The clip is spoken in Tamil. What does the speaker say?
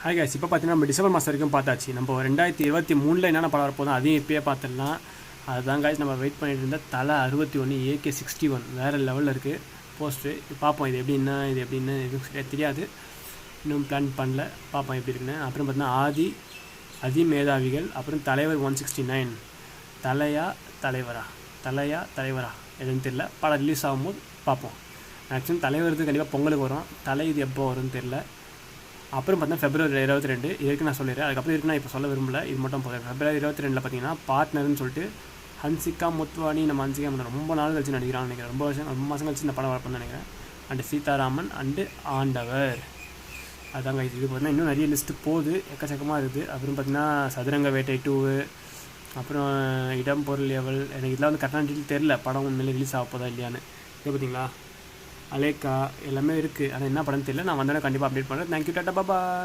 ஹாய் கைஸ், இப்போ பார்த்தீங்கன்னா நம்ம டிசம்பர் மாதம் வரைக்கும் பார்த்தாச்சு. நம்ம 2023 என்னென்ன படம் வரப்போதும் அதையும் இப்போயே பார்த்துடலாம். அதுதான் கைஸ் நம்ம வெயிட் பண்ணிட்டு இருந்த தலை 61 AK61 வேறு லெவலில் இருக்குது போஸ்ட்ரு. பார்ப்போம் இது எப்படின்னா எதுவும் சரியாக தெரியாது, இன்னும் பிளான் பண்ணல, பார்ப்போம் எப்படி இருக்குன்னு. அப்புறம் பார்த்தீங்கன்னா அதி மேதாவிகள், அப்புறம் தலைவர் 169 தலைவரா எதுன்னு தெரியல. படம் ரிலீஸ் ஆகும்போது பார்ப்போம். மேக்ஸிமம் தலைவருக்கு கண்டிப்பாக பொங்கலுக்கு வரும். தலை இது எப்போ வரும்னு தெரில. அப்புறம் பார்த்தீங்கன்னா February 22 இதுக்கு நான் சொல்லிடுறேன். அதுக்கப்புறம் இருக்குன்னா இப்போ சொல்ல விரும்பல, இது மட்டும் போதும். February 22 பார்த்தீங்கன்னா பார்ட்னர்னு சொல்லிட்டு ஹன்சிகா மொத்வானி, நம்ம ஹன்சிகா ரொம்ப நாள் கழிச்சு நடிக்கிறான்னு நினைக்கிறேன். ரொம்ப மாதம் கழிச்சு இந்த படம் வரப்போன்னு நினைக்கிறேன். அண்டு சீதாராமன் அண்டு ஆண்டவர், அதாங்க இது பார்த்தீங்கன்னா இன்னும் நிறைய லிஸ்ட்டு போகுது, எக்கச்சக்கமாக இருக்குது. அப்புறம் பார்த்தீங்கன்னா சதுரங்க வேட்டை 2, அப்புறம் இடம் பொருள் எவள், எனக்கு இதெல்லாம் வந்து கரெக்டான டீட்டெயில் தெரில, படம் உண்மையிலே ரிலீஸ் ஆக போதா இல்லையான்னு. இது பார்த்தீங்களா அலேக்கா எல்லாமே இருக்குது, ஆனால் என்ன படம்னு தெரியல. நான் வந்தோடனே கண்டிப்பாக அப்டேட் பண்ணுறேன். தேங்க்யூ, டாட்டா, பாய்.